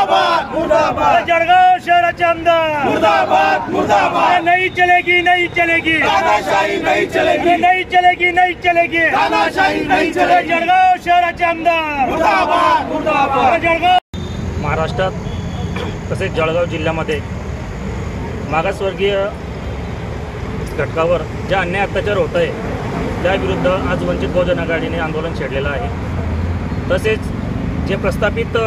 मुर्दाबाद मुर्दाबाद। जळगाव शहराचे आमदार मुर्दाबाद मुर्दाबाद। नहीं चलेगी नहीं चलेगी, तानाशाही नहीं चलेगी, नहीं चलेगी नहीं चलेगी, तानाशाही नहीं चलेगी। जळगाव शहराचे आमदार मुर्दाबाद मुर्दाबाद। जळगाव महाराष्ट्रात तसेच जळगाव जिल्ह्यामध्ये मागासवर्गीय घटकावर ज्या अन्याय अत्याचार होत आहे त्याविरुद्ध आज वंचित बहुजन आघाडीने आंदोलन छेडलेलं आहे। तसेच जे प्रस्थापित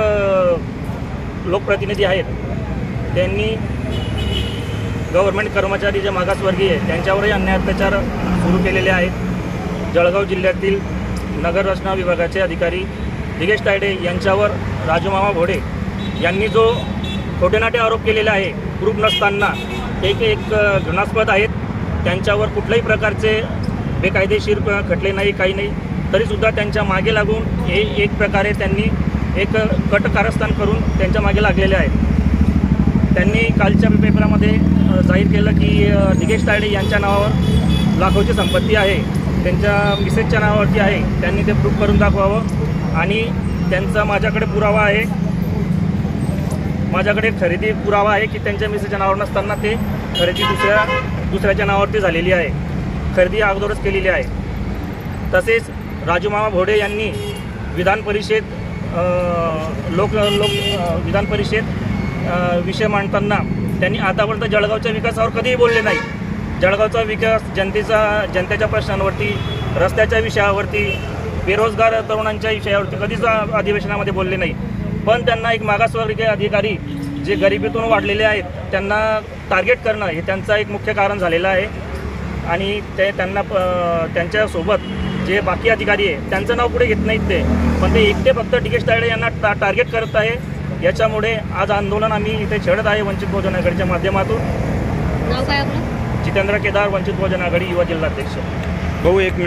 लोकप्रतिनिधी आहेत त्यांनी गव्हर्नमेंट कर्मचारी जे मागासवर्गीय आहेत त्यांच्यावरही अन्याय अत्याचार सुरू केलेले आहेत। जळगाव जिल्ह्यातील नगर रचना विभागाचे अधिकारी दिगेश तायडे यांच्यावर राजूमामा भोडे यांनी जो खोटेनाटे आरोप केलेले आहे प्रूफ नसताना एक घृणास्पद आहेत। त्यांच्यावर कुठल्याही प्रकारचे बेकायदेशीर खटले नाही, काही नाही, तरीसुद्धा त्यांच्या मागे लागून एक प्रकारे त्यांनी एक कट कारस्थान करून त्यांच्या मागे लागलेले आहेत। त्यांनी कालच्या पेपरामध्ये जाहीर केलं की दिगेश तायडे यांच्या नावावर लाखोची संपत्ती आहे, त्यांच्या मिसेसच्या नावावरती आहे, त्यांनी ते प्रूफ करून दाखवावं। आणि त्यांचा माझ्याकडे पुरावा आहे, माझ्याकडे खरेदी पुरावा आहे की त्यांच्या मिसेसच्या नावावर नसताना ते खरेदी दुसऱ्याच्या नावावरती झालेली आहे, खरेदी अगोदरच केलेली आहे। तसेच राजूमामा भोडे यांनी विधान परिषद विषय मांडताना त्यांनी आतापर्यंत जळगावच्या विकासावर कधीही बोलले नाही। जळगावचा विकास जनतेच्या प्रश्नांवरती, रस्त्याच्या विषयावरती, बेरोजगार तरुणांच्या विषयावरती कधीच अधिवेशनामध्ये बोलले नाही। पण त्यांना एक मागासवर्गीय अधिकारी जे गरिबीतून वाढलेले आहेत त्यांना टार्गेट करणं हे त्यांचा एक मुख्य कारण झालेलं आहे। आणि त्यांच्यासोबत जे बाकी अधिकारी आहे त्यांचं नाव पुढे घेत नाहीत ते, पण ते एकटे फक्त दिगेश तायडे यांना टार्गेट करत आहे। याच्यामुळे आज आंदोलन आम्ही इथे छेडत आहे वंचित बहुजन आघाडीच्या माध्यमातून। नाव काय आपलं? जितेंद्र केदार, वंचित बहुजन आघाडी युवा जिल्हाध्यक्ष। भाऊ एक मिनिट।